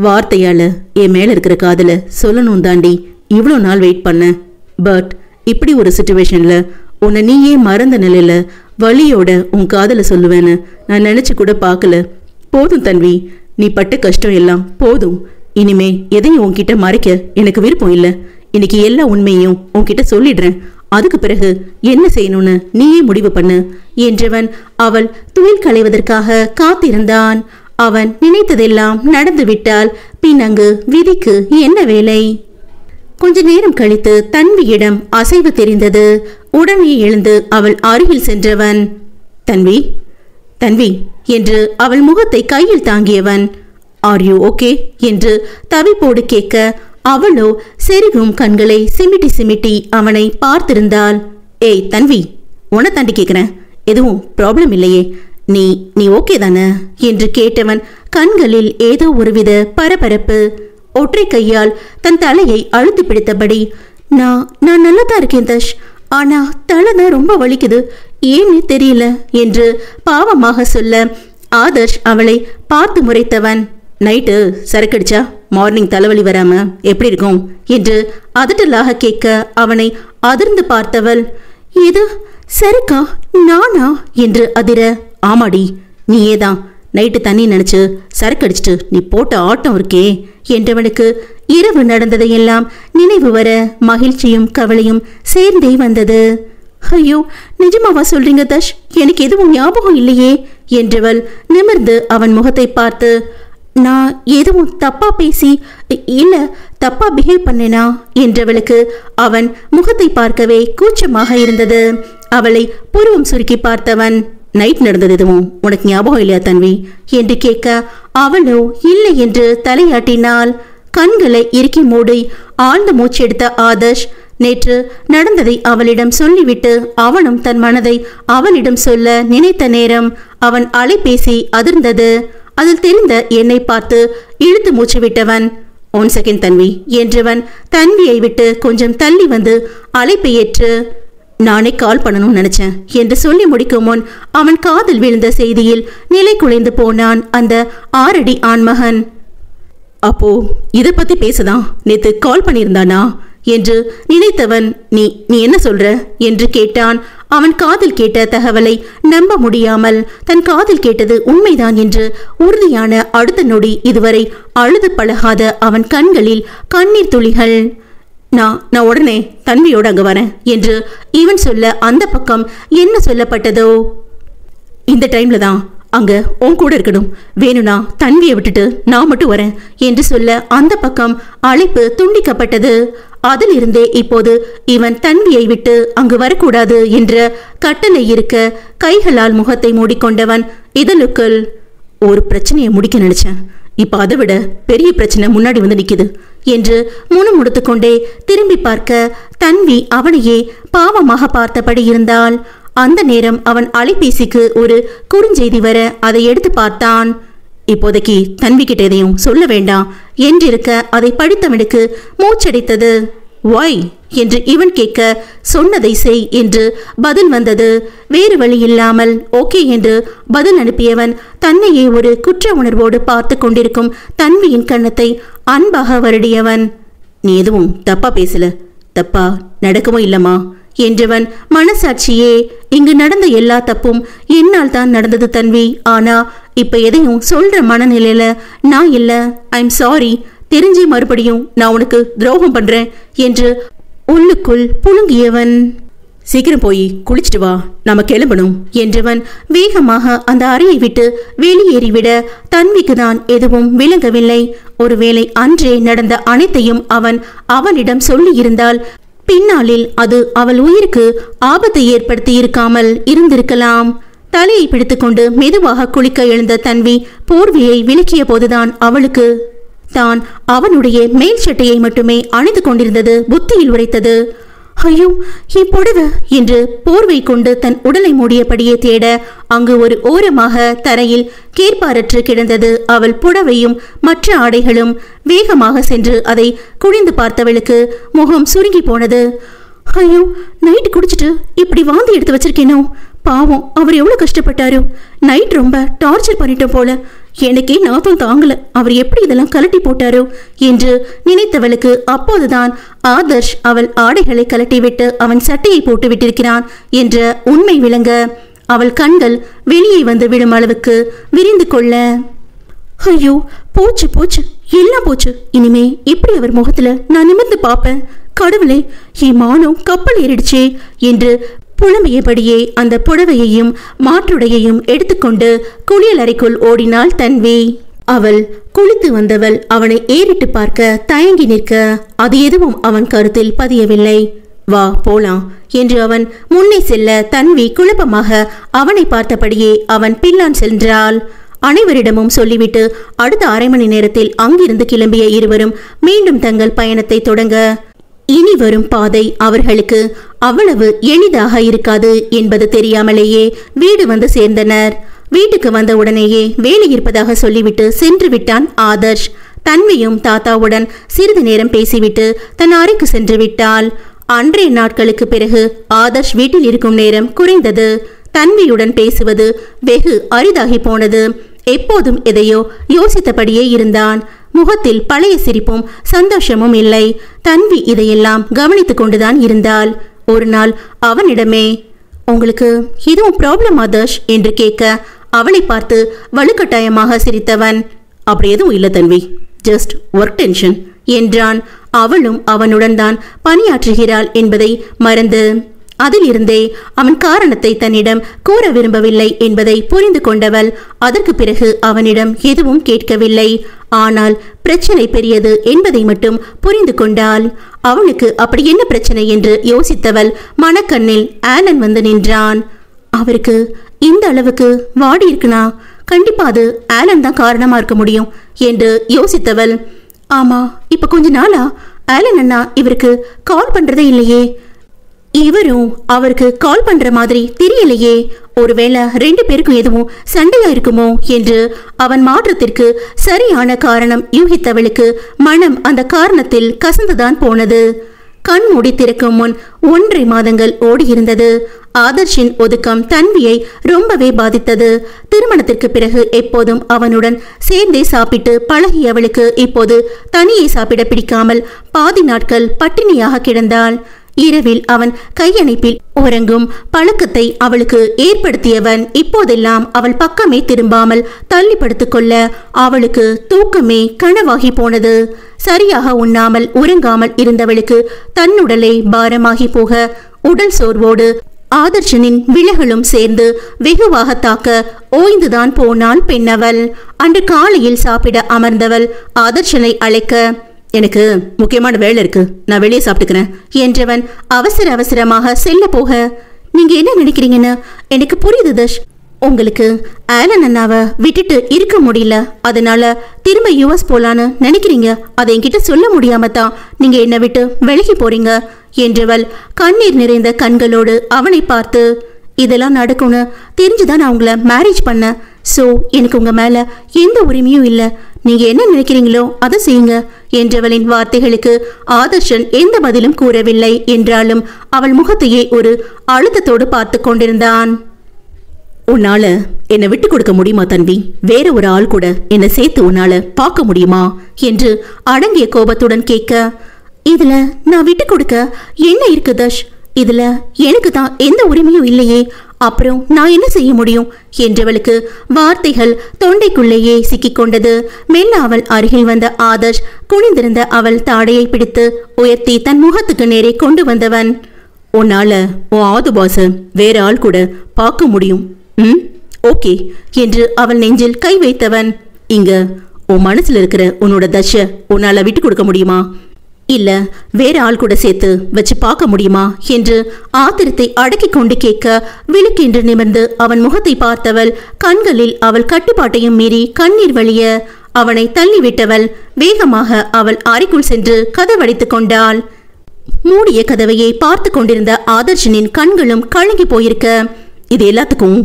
வார்த்தையால என் மேல இருக்கிற காதல சொல்லணும் தாண்டி இவ்வளோ நாள் வெயிட் பண்ண. பட் இப்படி ஒரு சிச்சுவேஷன்ல உன்னை நீயே மறந்த நிலையில வலியோட உன் காதல சொல்லுவேன்னு நான் நினைச்சு கூட பார்க்கல. போதும் தன்வி, நீ பட்ட கஷ்டம் எல்லாம் போதும். இனிமே எதையும் உன்கிட்ட மறைக்க எனக்கு விருப்பம் இல்லை. இன்னைக்கு எல்லா உண்மையும் உன்கிட்ட சொல்லிடுறேன். அதுக்கு பிறகு என்ன செய்யணும்னு நீயே முடிவு பண்ணு என்றவன் அவள் துயில் களைவதற்காக காத்திருந்தான். அவன் நினைத்ததெல்லாம் நடந்து விட்டால் பின் அங்கு விதிக்கு என்ன வேலை? கொஞ்ச நேரம் கழித்து தன்வியிடம் அசைவு தெரிந்தது. உடனே எழுந்து அவள் அருகில் சென்றவன், தன்வி தன்வி என்று அவள் முகத்தை கையில் தாங்கியவன், ஆர் யூ ஓகே என்று தவிப்போடு கேட்க அவளோ செருகும் கண்களை சிமிட்டி சிமிட்டி அவனை பார்த்திருந்தாள். ஏய் தன்வி, உன்னை தாண்டி கேட்கிறேன், எதுவும் ப்ராப்ளம் இல்லையே, நீ ஓகே தானே என்று கேட்டவன் கண்களில் ஏதோ ஒருவித பரபரப்பு. ஒற்றை கையால் தன் தலையை அழுத்தி பிடித்தபடி, நான் நல்லதா இருக்கேன் தஷ், ஆனா தலைதான் ரொம்ப வலிக்குது, ஏன்னு தெரியல என்று பாவமாக சொல்ல ஆதர்ஷ் அவளை பார்த்து முறைத்தவன், நைட்டு சரக்கடிச்சா மார்னிங் தலைவலி வராம எப்படி இருக்கும் என்று அதட்டலாக கேட்க அவனை அதிர்ந்து பார்த்தவள், இது சரக்கா நானா என்று அதிர, ஆமாடி நீயேதான், நைட்டு தண்ணி நினைச்சு சரக்கடிச்சிட்டு நீ போட்ட ஆட்டம் இருக்கே என்றவனுக்கு இரவு நடந்ததையெல்லாம் நினைவு வர மகிழ்ச்சியும் கவலையும் சேர்ந்தே வந்தது. ஐயோ நிஜமாவா சொல்றீங்க தஷ், எனக்கு எதுவும் ஞாபகம் இல்லையே என்றவள் நிமிர்ந்து அவன் முகத்தை பார்த்து, நான் எதுவும் தப்பா பேசி இல்ல தப்பா பிஹேவ் பண்ணேனா என்றவளுக்கு அவன் முகத்தை பார்க்கவே கூச்சமாக இருந்தது. அவளை புருவம் சுருக்கி பார்த்தவன், நைட் நடந்தது எதுவும் உனக்கு ஞாபகம் இல்லையா தன்வி என்று கேட்க அவளோ இல்லை என்று தலையாட்டினாள். கண்களை இறுக்கி மூடி ஆழ்ந்த மூச்செடுத்த ஆதர்ஷ் நேற்று நடந்ததை அவளிடம் சொல்லிவிட்டு அவனும் தன் மனதை அவளிடம் சொல்ல நினைத்த நேரம் அவன் அலைபேசி அதிர்ந்தது. அதில் தெரிந்த என்னை பார்த்து இழுத்து மூச்சு விட்டவன், 1 செகண்ட் தன்வி என்றவன் தன்வியை விட்டு கொஞ்சம் தள்ளி வந்து அழைப்பை ஏற்று, நானே கால் பண்ணணும்னு நினைச்சேன் என்று சொல்லி முடிக்கும் முன் அவன் காதில் விழுந்த செய்தியில் நிலை குலைந்து போனான் அந்த 6 அடி ஆண்மகன். அப்போ இதை பத்தி பேசதான் நேத்து கால் பண்ணியிருந்தானா என்று நினைத்தவன், நீ என்ன சொல்ற என்று கேட்டான். அவன் காதில் கேட்ட தகவலை நம்ப முடியாமல் தன் காதில் கேட்டது உண்மைதான் என்று உறுதியான அடுத்த நொடி இதுவரை அழுது பழகாத அவன் கண்களில் கண்ணீர் துளிகள். நான் உடனே தன்வியோடு அங்க வரேன் என்று இவன் சொல்ல அந்த பக்கம் என்ன சொல்லப்பட்டதோ, இந்த டைம்ல தான் அங்க உன் கூட இருக்கணும், வேணும்னா தன்வியை விட்டுட்டு நான் மட்டும் வரேன் என்று சொல்ல அந்த பக்கம் அழைப்பு துண்டிக்கப்பட்டது. அதிலிருந்தே இப்போது இவன் தன்வியை விட்டு அங்கு வரக்கூடாது என்ற கட்டளை இருக்க கைகளால் முகத்தை மூடிக்கொண்டவன் இதழுக்குள், ஒரு பிரச்சனையை முடிக்க நினைச்சேன், இப்ப அதை விட பெரிய பிரச்சனை முன்னாடி வந்து நிக்குது என்று முணுமுடுத்து கொண்டே திரும்பி பார்க்க தன்வி அவனையே பாவமாக பார்த்தபடி இருந்தாள். அந்த நேரம் அவன் அலைபேசிக்கு ஒரு குறுஞ்செய்தி வர அதை எடுத்து பார்த்தான். இப்போதைக்கு தன்வி கிட்ட எதையும் சொல்ல வேண்டாம் என்றிருக்க அதை படித்தவனுக்கு மூச்சடைத்தது. வாய் என்று இவன் கேட்க சொன்னதை செய் என்று பதில் வந்தது. வேறு வழி இல்லாமல் ஓகே என்று பதில் அனுப்பியவன் தன்னையே ஒரு குற்ற உணர்வோடு பார்த்து கொண்டிருக்கும் தன்வியின் கன்னத்தை அன்பாக வருடியவன், நீ எதுவும் தப்பா பேசல, தப்பா நடக்கவும் இல்லம்மா என்றவன் மனசாட்சியே, இங்கு நடந்த எல்லா தப்பும் என்னால் தான் நடந்தது தன்வி, ஆனா இப்ப எதையும் சொல்ற மனநிலையில நான் இல்ல, ஐம் சாரி, தெரிஞ்சே மறுபடியும் நான் உனக்கு துரோகம் பண்றேன் என்று உள்ளுக்குள் புழுங்கியவன். சீக்கிரம் போய் குளிச்சுட்டு வா, நாம கிளம்பணும் என்றவன் வேகமாக அந்த அறையை விட்டு வெளியேறிவிட தன்விக்கு தான் எதுவும் விளங்கவில்லை. ஒருவேளை அன்றே நடந்த அனைத்தையும் அவன் அவளிடம் சொல்லி இருந்தால் பின்னாளில் அது அவள் உயிருக்கு ஆபத்தை ஏற்படுத்தி இருக்காமல் இருந்திருக்கலாம். தலையை பிடித்துக்கொண்டு மெதுவாக குளிக்க எழுந்த தன்வி போர்வையை விலக்கிய போதுதான் அவளுக்கு தான் அவனுடைய மேல் சட்டையை மட்டுமே அணிந்து கொண்டிருந்தது புத்தியில் உரைத்தது. ஐயோ என் புடவை என்று போர்வை கொண்டு தன் உடலை மூடியபடியே தேட அங்கு ஒரு ஓரமாக தரையில் கேட்பாரற்று கிடந்தது அவள் புடவையும் மற்ற ஆடைகளும். வேகமாக சென்று அதை குனிந்து பார்த்தவளுக்கு முகம் சுருங்கி போனது. ஐயோ நைட்டு குடிச்சிட்டு இப்படி வாந்தி எடுத்து வச்சிருக்கேனோ, பாவம் அவர் எவ்வளவு கஷ்டப்பட்டாரோ, நைட் ரொம்ப டார்ச்சர் பண்ணிட்டோம் போல, எனக்கே நாத்தம் தாங்கல, அவர் எப்படி இதெல்லாம் கலட்டி போட்டாரோ என்று நினைத்தவளுக்கு அப்போதுதான் ஆதர்ஷ் அவள் ஆடைகளை கலட்டிவிட்டு அவன் சட்டையை போட்டு விட்டிருக்கிறான் என்ற உண்மை விளங்க அவள் கண்கள் வெளியே வந்து விடும் அளவுக்கு விரிந்து கொள்ள, ஐயோ போச்சு போச்சு எல்லாம் போச்சு, இனிமே இப்படி அவர் முகத்துல நான் நிமிர்ந்து பார்ப்பேன், கடவுளே என் மானம் கப்பல் ஏறிடுச்சே என்று புலம்பியபடியே அந்த புடவையையும் மாற்றுடையையும் எடுத்துக்கொண்டு குளியல் அறைக்குள் ஓடினாள் தன்வி. அவள் குளித்து வந்தவள் அவனை ஏறிட்டு பார்க்க தயங்கி நிற்க அது எதுவும் அவன் கருத்தில் பதியவில்லை. வா போலாம் என்று அவன் முன்னே செல்ல தன்வி குழப்பமாக அவனை பார்த்தபடியே அவன் பின்னான் சென்றாள். அனைவரிடமும் சொல்லிவிட்டு அடுத்த அரை மணி நேரத்தில் அங்கிருந்து கிளம்பிய இருவரும் மீண்டும் தங்கள் பயணத்தை தொடங்க இனி வரும் பாதை அவர்களுக்கு அவ்வளவு எளிதாக இருக்காது என்பது தெரியாமலேயே வீடு வந்து சேர்ந்தனர். வீட்டுக்கு வந்த உடனேயே வேலை இருப்பதாக சொல்லிவிட்டு சென்று விட்டான் ஆதர்ஷ். தன்வியும் தாத்தாவுடன் சிறிது நேரம் பேசிவிட்டு தன் அறைக்கு சென்று விட்டாள். அன்றைய நாட்களுக்கு பிறகு ஆதர்ஷ் வீட்டில் இருக்கும் நேரம் குறைந்தது. தன்வியுடன் பேசுவது வெகு அரிதாகி போனது. எப்போதும் எதையோ யோசித்தபடியே இருந்தான். முகத்தில் பழைய சிரிப்பும் சந்தோஷமும் இல்லை. தன்வி இதையெல்லாம் கவனித்துக் கொண்டுதான் இருந்தாள். ஒரு நாள் அவனிடமே, உங்களுக்கு எதுவும் ப்ராப்ளம் ஆதர்ஷ் என்று கேட்க அவளை பார்த்து வலுக்கட்டாயமாக சிரித்தவன், அப்படி எதுவும் இல்லை தன்வி, ஜஸ்ட் ஒர்க் டென்ஷன் என்றான். அவளும் அவனுடன் தான் பணியாற்றுகிறாள் என்பதை மறந்து அதிலிருந்தே அவன் காரணத்தை தன்னிடம் கூற விரும்பவில்லை என்பதை புரிந்து கொண்டவள் அதற்கு பிறகு அவனிடம் எதுவும் கேட்கவில்லை. ஆனால் பிரச்சனை பெரியது என்பதை மட்டும் புரிந்து கொண்டாள். அவளுக்கு அப்படி என்ன பிரச்சனை என்று யோசித்தவள் மனக்கண்ணில் ஆலன் வந்து நின்றான். அவருக்கு இந்த அளவுக்கு வாடி இருக்குனா கண்டிப்பா அது ஆலன் தான் காரணமா இருக்க முடியும் என்று யோசித்தவள், ஆமா இப்ப கொஞ்ச நாளா ஆலன் அண்ணா இவருக்கு கால் பண்றதே இல்லையே, இவரும் அவருக்கு கால் பண்ற மாதிரி தெரியலையே, ஒருவேளை 2 பேருக்கும் எதுவும் சண்டையா இருக்குமோ என்று அவன் மாற்றத்திற்கு சரியான காரணம் யூகித்தவளுக்கு மனம் அந்த காரணத்தில் கசந்துதான் போனது. கண் மூடி திறக்கும் முன் 1.5 மாதங்கள் ஓடியிருந்தது. ஆதர்ஷின் ஒதுக்கம் தன்வியை ரொம்பவே பாதித்தது. திருமணத்திற்கு பிறகு எப்போதும் அவனுடன் சேர்ந்தே சாப்பிட்டு பழகியவளுக்கு இப்போது தனியே சாப்பிட பிடிக்காமல் பாதி நாட்கள் பட்டினியாக கிடந்தாள். இரவில் அவன் கையணைப்பில் உறங்கும் பழக்கத்தை அவளுக்கு ஏற்படுத்தியவன் இப்போதெல்லாம் அவள் பக்கமே திரும்பாமல் தள்ளி படுத்துக் கொள்ள அவளுக்கு தூக்கமே கனவாகி போனது. சரியாக உண்ணாமல் உறங்காமல் இருந்தவளுக்கு தன்னுடலே பாரமாகி போக உடல் சோர்வோடு ஆதர்ஷனின் விலகலும் சேர்ந்து வெகுவாக தாக்க ஓய்ந்துதான் போனாள் பெண்ணவள். அன்று காலையில் சாப்பிட அமர்ந்தவள் ஆதர்ஷனை அழைக்க, எனக்கு முக்கியமான வேலை இருக்கு, நான் வெளியே சாப்பிட்டுக்கிறேன் என்றவன் அவசர அவசரமாக செல்ல போக, நீங்க என்ன நினைக்கிறீங்கன்னு எனக்கு புரியுது தர்ஷ், உங்களுக்கு ஆலன் அண்ணாவை விட்டுட்டு இருக்க முடியல, அதனால திரும்ப யுஎஸ் போலான்னு நினைக்கிறீங்க, அதை என்கிட்ட சொல்ல முடியாம தான் நீங்க என்னை விட்டு விலகி போறீங்க என்றவள் கண்ணீர் நிறைந்த கண்களோடு அவனை பார்த்து, இதெல்லாம் நடக்கும்னு தெரிஞ்சுதான் நான் உங்களை மேரேஜ் பண்ணேன். ஸோ எனக்கு உங்க மேல எந்த உரிமையும் இல்லை, நீங்க என்ன நினைக்கிறீங்களோ அதை செய்யுங்க என்றவளின் வார்த்தைகளுக்கு ஆதர்ஷன் எந்த பதிலும் கூறவில்லை. என்றாலும் அவள் முகத்தையே ஒரு அழுத்தத்தோடு பார்த்து கொண்டிருந்தான். உன்னால என்னை விட்டு கொடுக்க முடியுமா தன்வி? வேற ஒரு ஆள் கூட என்னை சேர்த்து உன்னால பார்க்க முடியுமா என்று அடங்கிய கோபத்துடன் கேட்க, இதுல நான் விட்டு கொடுக்க என்ன இருக்கு தர்ஷ், இதுல எனக்கு தான் எந்த உரிமையும் இல்லையே, அப்புறம் நான் என்ன செய்ய முடியும் என்றவளுக்கு வார்த்தைகள் தொண்டைக்குள்ளேயே சிக்கிக்கொண்டது. மெல்ல அவள் அருகில் வந்த ஆதர்ஷ் குனிந்திருந்த அவள் தாடையை பிடித்து உயர்த்தி தன் முகத்துக்கு நேரே கொண்டு வந்தவன், உன்னால உன் ஆது பாச வேற ஆள் கூட பார்க்க முடியும், ஓகே என்று அவள் நெஞ்சில் கை வைத்தவன், இங்க உன் மனசுல இருக்கிற உன்னோட தர்ஷ உன்னால விட்டு கொடுக்க முடியுமா, இல்ல வேற ஆள் கூட சேர்த்து வச்சு பார்க்க முடியுமா என்று ஆத்திரத்தை அடக்கி கொண்டு கேட்க, விழுக்கென்று நிமிர்ந்து அவன் முகத்தை பார்த்தவள் கண்களில் அவள் கட்டுப்பாட்டையும் மீறி கண்ணீர் வழிய அவனை தள்ளிவிட்டவள் வேகமாக அவள் அறைக்குள் சென்று கதவடைத்துக் கொண்டாள். மூடிய கதவையை பார்த்து கொண்டிருந்த ஆதர்ஷனின் கண்களும் கலங்கி போயிருக்க, இது எல்லாத்துக்கும்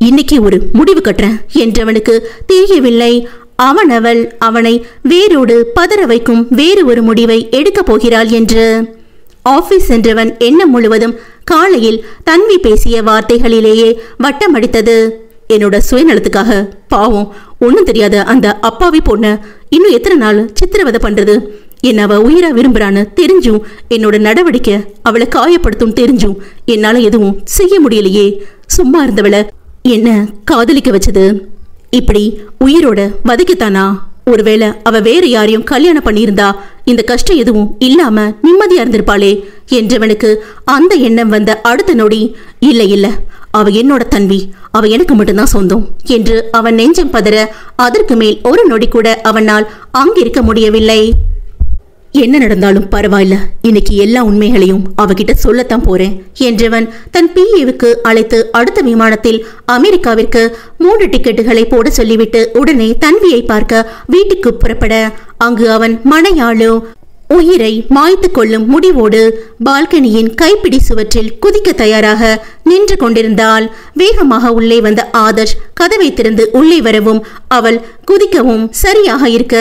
இன்னைக்கு ஒரு முடிவு கட்டுறேன் என்றவனுக்கு தெரியவில்லை. அவள் அவனை வேரோடு பதற வைக்கும் வேறு ஒரு முடிவை எடுக்கப் போகிறாள் என்று. ஆபீஸ் சென்றவன் எண்ணம் முழுவதும் காலையில் தன்வி பேசிய வார்த்தைகளிலேயே வட்டம் அடித்தது. என்னோட சுயநலத்துக்காக பாவம் ஒன்னும் தெரியாத அந்த அப்பாவி பொண்ண இன்னும் எத்தனை நாள் சித்திரவதை பண்றது, என்ன அவ உயிரா விரும்புறான்னு தெரிஞ்சும் என்னோட நடவடிக்கை அவளை காயப்படுத்தும் தெரிஞ்சும் என்னால எதுவும் செய்ய முடியலையே, சும்மா இருந்தவளை என்ன காதலிக்க வச்சது இப்படி உயிரோட வதைக்கத்தானா, ஒருவேளை அவ வேற யாரையும் கல்யாணம் பண்ணியிருந்தா இந்த கஷ்டம் எதுவும் இல்லாம நிம்மதியா இருந்திருப்பாளே என்றவனுக்கு அந்த எண்ணம் வந்த அடுத்த நொடி, இல்ல இல்ல அவ என்னோட தன்வி, அவ எனக்கு மட்டும்தான் சொந்தம் என்று அவன் நெஞ்சம் பதற அதற்கு மேல் ஒரு நொடி கூட அவனால் அங்கிருக்க முடியவில்லை. என்ன நடந்தாலும் பரவாயில்ல, இன்னைக்கு எல்லா உண்மைகளையும் அவகிட்ட சொல்லத்தான் போறேன் என்றவன் தன் பிஏவுக்கு அழைத்து அடுத்த விமானத்தில் அமெரிக்காவிற்கு 3 டிக்கெட்டுகளை போட சொல்லிவிட்டு உடனே தன்வியை பார்க்க வீட்டுக்கு புறப்பட, அங்கு அவன் மனையாளோ உயிரை மாய்த்து கொள்ளும் முடிவோடு பால்கனியின் கைப்பிடி சுவற்றில் குதிக்க தயாராக நின்று கொண்டிருந்தாள். வேகமாக உள்ளே வந்த ஆதர்ஷ் கதவை திறந்து உள்ளே வரவும் அவள் குதிக்கவும் சரியாக இருக்க,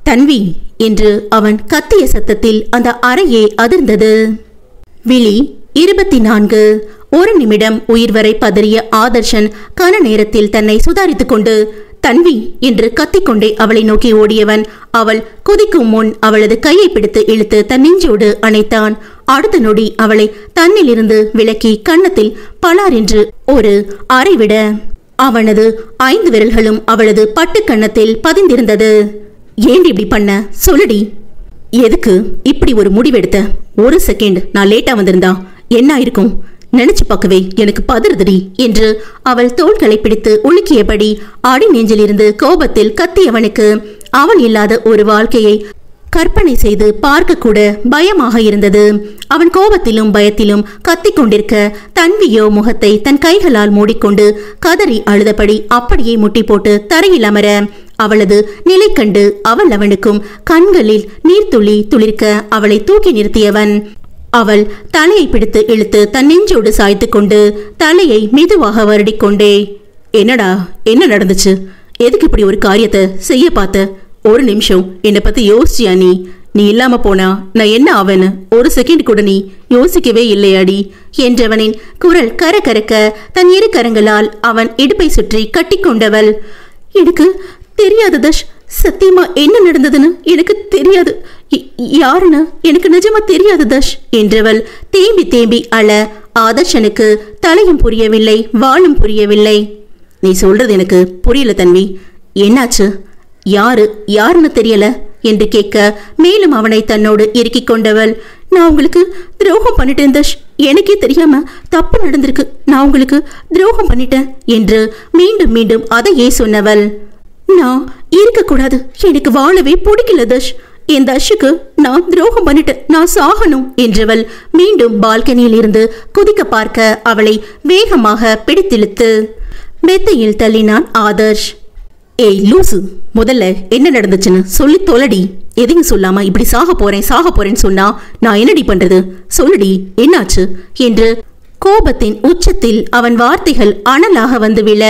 தன்வி என்று அவன் கத்திய சத்தத்தில் அந்த அறையே அதிர்ந்தது. விழி 24. ஒரு நிமிடம் உயிர் வரை பதறிய ஆதர்ஷன் கன நேரத்தில் தன்னை சுதாரித்துக் கொண்டு தன்வி என்று கத்திக்கொண்டே அவளை நோக்கி ஓடியவன் அவள் குதிக்கும் முன் அவளது கையை பிடித்து இழுத்து தன் நெஞ்சோடு அணைத்தான். அடுத்த நொடி அவளை தன்னில் இருந்து விலக்கி கன்னத்தில் பலார் என்று ஒரு அறைவிட அவனது 5 விரல்களும் அவளது பட்டு கன்னத்தில் பதிந்திருந்தது. ஏண்டி இப்படி பண்ண? சொல்லுடி. எதுக்கு இப்படி ஒரு முடிவெடுத்த? ஒரு செகண்ட் நான் லேட்டா வந்திருந்தா என்ன இருக்கும்? நினைச்சு பார்க்கவே எனக்கு பதறுதடி என்று அவள் தோள்களை பிடித்து உலுக்கியபடி அடி நெஞ்சிலிருந்து கோபத்தில் கத்தியவனுக்கு அவன் இல்லாத ஒரு வாழ்க்கையை கற்பனை செய்து பார்க்க கூட பயமாக இருந்தது. அவன் கோபத்திலும் பயத்திலும் கத்திக் கொண்டிருக்க தன்வியோ முகத்தை தன் கைகளால் மூடிக்கொண்டு கதறி அழுதபடி அப்படியே முட்டி போட்டு தரையில் அமர அவளது நிலை கண்டு அவள் அவனுக்கும் கண்களில் நீர்த்துளி துளிர்க்க அவளை தூக்கி நிறுத்தியவன் அவள் தலையை பிடித்து இழுத்து தன் நெஞ்சோடு சாய்த்து கொண்டு தலையை மெதுவாக வருடிக்கொண்டே, என்னடா என்ன நடந்துச்சு? எதுக்கு இப்படி ஒரு காரியத்தை செய்ய பார்த்த? ஒரு நிமிஷம் என்னை பத்தி யோசிச்சியா? நீ இல்லாம போனா நான் என்ன ஆவேன்னு ஒரு செகண்ட் கூட நீ யோசிக்கவே இல்லையாடி என்றவனின் குரல் கரகரக்க தன் 2 கரங்களால் அவன் இடுப்பை சுற்றி கட்டி கொண்டவள், எனக்கு தெரியாது தஷ், சத்தியமா என்ன நடந்ததுன்னு எனக்கு தெரியாது, யாருன்னு எனக்கு நிஜமா தெரியாது தஷ் என்றவள் தேம்பி தேம்பி அழ ஆதர்ஷனுக்கு தலையும் புரியவில்லை வாளும் புரியவில்லை. நீ சொல்றது எனக்கு புரியல தன்வி, என்னாச்சு? யாருன்னு தெரியல என்று கேட்க மேலும் அவனை தன்னோடு இறுக்கிக் கொண்டவள், நான் உங்களுக்கு துரோகம் பண்ணிட்டேன் தஷ், எனக்கே தெரியாம தப்பு நடந்திருக்கு, நான் உங்களுக்கு துரோகம் பண்ணிட்டேன் என்று மீண்டும் மீண்டும் அதையே சொன்னவள். நான் இருக்கக்கூடாது, எனக்கு வாழவே பிடிக்கல தஷ், என் தஷுக்கு நான் துரோகம் பண்ணிட்டேன், நான் சாகணும் என்றவள் மீண்டும் பால்கனியில் இருந்து குதிக்க பார்க்க அவளை வேகமாக பிடித்திழுத்து மெத்தையில் தள்ளினான் ஆதர்ஷ். ஏய் லூசு, முதல்ல என்ன நடந்துச்சுன்னு சொல்லி தொலைடி. எதையும் சொல்லாம இப்படி சாக போறேன்னு சொன்னா நான் என்னடி பண்றது? சொல்லுடி, என்னாச்சு என்று கோபத்தின் உச்சத்தில் அவன் வார்த்தைகள் அனலாக வந்து விழ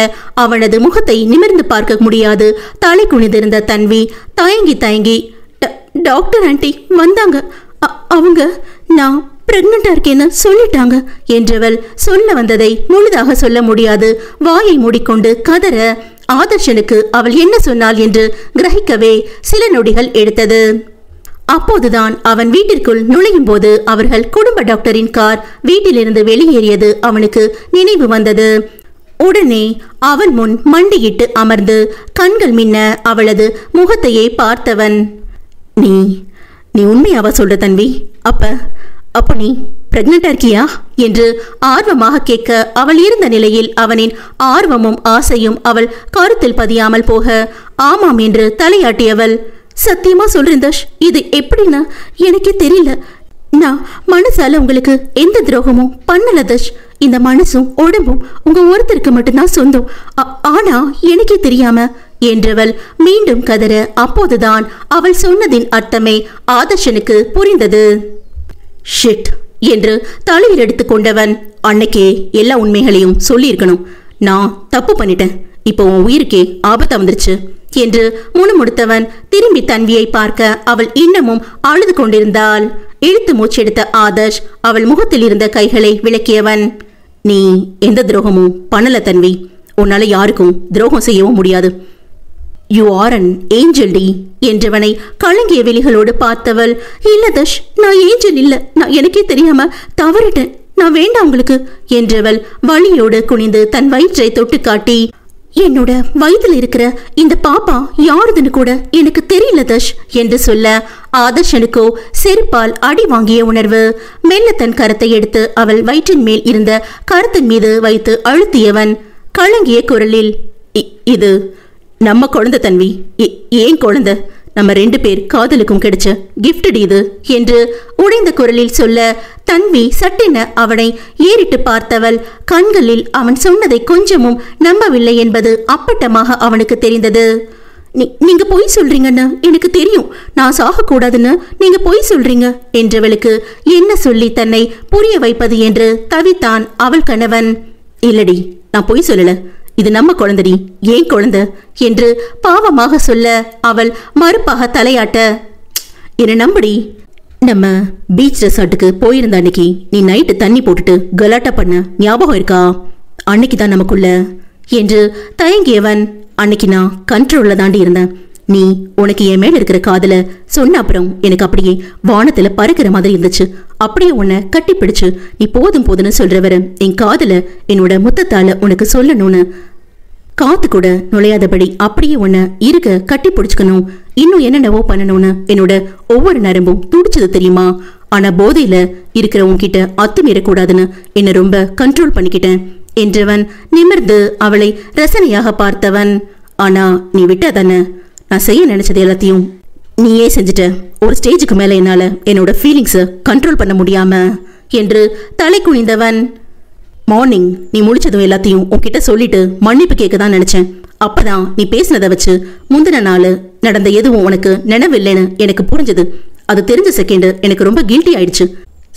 அவனது முகத்தை நிமிர்ந்து பார்க்க முடியாது தலை குனிந்திருந்த தன்வி தயங்கி டாக்டர் ஆண்டி வந்தாங்க, அவங்க நான் பிரெக்னண்டா இருக்கேன்னு சொல்லிட்டாங்க என்றவள் சொல்ல வந்ததை முழுதாக சொல்ல முடியாது வாயை மூடிக்கொண்டு கதற ஆதர்ஷனுக்கு அவள் என்ன சொன்னாள் என்று கிரகிக்கவே சில நொடிகள் எடுத்தது. அப்போதுதான் அவன் வீட்டிற்குள் நுழையும் போது அவர்கள் குடும்ப டாக்டரின் கார் வீட்டிலிருந்து வெளியேறியது அவனுக்கு நினைவு வந்தது. உடனே அவன் முன் மண்டியிட்டு அமர்ந்து கண்கள் மின்ன அவளது முகத்தையே பார்த்தவன், நீ உண்மையாவா சொல்ற தன்வி? அப்ப நீ பிரெக்னண்டா இருக்கியா என்று ஆர்வமாக கேட்க அவள் இருந்த நிலையில் அவனின் ஆர்வமும் ஆசையும் அவள் கருத்தில் பதியாமல் போக ஆமாம் என்று தலையாட்டியவள், சத்தியமா சொல்றேன் தஷ், இது எப்படின்னா எனக்கே தெரியல, நான் மனசால உங்களுக்கு எந்த துரோகமும் பண்ணல தஷ், இந்த மனசும் உடம்பும் உங்க ஒருத்தருக்கு மட்டும்தான் சொந்தம், ஆனா எனக்கே தெரியாம என்றவள் மீண்டும் கதற அப்போதுதான் அவள் சொன்னதின் அர்த்தமே ஆதர்ஷனுக்கு புரிந்தது. ஷிட் என்று தலையில் எடுத்துக் கொண்டவன், அன்னைக்கே எல்லா உண்மைகளையும் சொல்லியிருக்கணும், நான் தப்பு பண்ணிட்டேன், இப்போ உன் உயிருக்கே ஆபத்து வந்துருச்சு என்று முணுமுடுத்தவன் திரும்பி தன்வியை பார்க்க அவள் இன்னமும் அழுது கொண்டிருந்தாள். இழுத்து மூச்செடுத்த ஆதர்ஷ் அவள் முகத்தில் இருந்த கைகளை விளக்கியவன், நீ எந்த துரோகமும் பண்ணல தன்வி, உன்னால யாருக்கும் துரோகம் செய்யவும் முடியாது, யூ ஆர் அன் ஏஞ்சல் டி என்றவனை கலங்கிய விழிகளோடு பார்த்தவள், இல்ல தஷ், நான் ஏஞ்சல் இல்ல, நான் எனக்கே தெரியாம தவறிட்டேன், நான் வேண்டாம் உங்களுக்கு என்றவள் வலியோடு குனிந்து தன் வயிற்றை தொட்டு காட்டி, என்னோட வயிற்றில் இருக்கிற இந்த பாப்பா யாருதுன்னு கூட எனக்கு தெரியல தஷ் என்று சொல்ல ஆதர்ஷனுக்கோ செருப்பால் அடி வாங்கிய உணர்வு. மெல்ல தன் கரத்தை எடுத்து அவள் வயிற்றின் மேல் இருந்த கரத்தின் மீது வைத்து அழுத்தியவன் கலங்கிய குரலில், இது நம்ம குழந்தை தன்வி, ஏன் குழந்தை, நம்ம 2 பேர் காதலுக்கும் கிடைச்ச கிஃப்ட் இது என்று உடைந்த குரலில் சொல்ல தன்வி சட்டென அவனை ஏறிட்டு பார்த்தவள் கண்களில் அவன் சொன்னதை கொஞ்சமும் நம்பவில்லை என்பது அப்பட்டமாக அவனுக்கு தெரிந்தது. நீங்க பொய் சொல்றீங்கன்னு எனக்கு தெரியும். நான் சாகக்கூடாதுன்னு நீங்க பொய் சொல்றீங்க என்றவளுக்கு என்ன சொல்லி தன்னை புரிய வைப்பது என்று தவித்தான் அவள் கணவன். இல்லடி, நான் பொய் சொல்லல, இது நம்ம குழந்தைடி, ஏன் குழந்தை என்று பாவமாக சொல்ல அவள் மறுப்பாக தலையாட்ட, என்ன நம்படி, நம்ம பீச் ரெசார்ட்டுக்கு போயிருந்த அன்னைக்கு நீ நைட்டு தண்ணி போட்டுட்டு கலாட்டா பண்ண ஞாபகம் இருக்கா? அன்னைக்கு தான் நமக்குள்ள என்று தயங்கியவன், அன்னைக்கு நான் கண்ட்ரோல்ல தாண்டி இருந்தேன். நீ உனக்கு என் மேல இருக்கிற காதல சொன்ன அப்புறம் எனக்கு அப்படியே வானத்துல பறக்கிற மாதிரி இருந்துச்சு. அப்படியே உன்னை கட்டி பிடிச்சு நீ போதும் போதுன்னு சொல்றவர என் காதல என்னோட முத்தத்தால உனக்கு சொல்லணும்னு காத்து கூட நுழையாதபடி அப்படியே உன்னை இருக்க கட்டி பிடிச்சுக்கணும், இன்னும் என்னென்னவோ பண்ணணும்னு என்னோட ஒவ்வொரு நரம்பும் துடிச்சது தெரியுமா? ஆனா போதையில இருக்கிற உன்கிட்ட அத்துமீறக்கூடாதுன்னு என்னை ரொம்ப கண்ட்ரோல் பண்ணிக்கிட்டேன் என்றவன் நிமிர்ந்து அவளை ரசனையாக பார்த்தவன். ஆனா நீ விட்டாதானே நான் செய்ய நினைச்சது எல்லாத்தையும் நீயே செஞ்சுட்ட. ஒரு ஸ்டேஜுக்கு மேல என்னால என்னோட ஃபீலிங்ஸை கண்ட்ரோல் பண்ண முடியாம என்று தலை குனிந்தவன். மார்னிங் நீ முடிச்சதும் எல்லாத்தையும் உன்கிட்ட சொல்லிட்டு மன்னிப்பு கேட்க தான் நினைச்சேன். அப்பதான் நீ பேசினதை வச்சு முந்தின நாள் நடந்த எதுவும் உனக்கு நினைவில்லைன்னு எனக்கு புரிஞ்சது. அது தெரிஞ்ச செகண்ட் எனக்கு ரொம்ப கில்ட்டி ஆயிடுச்சு.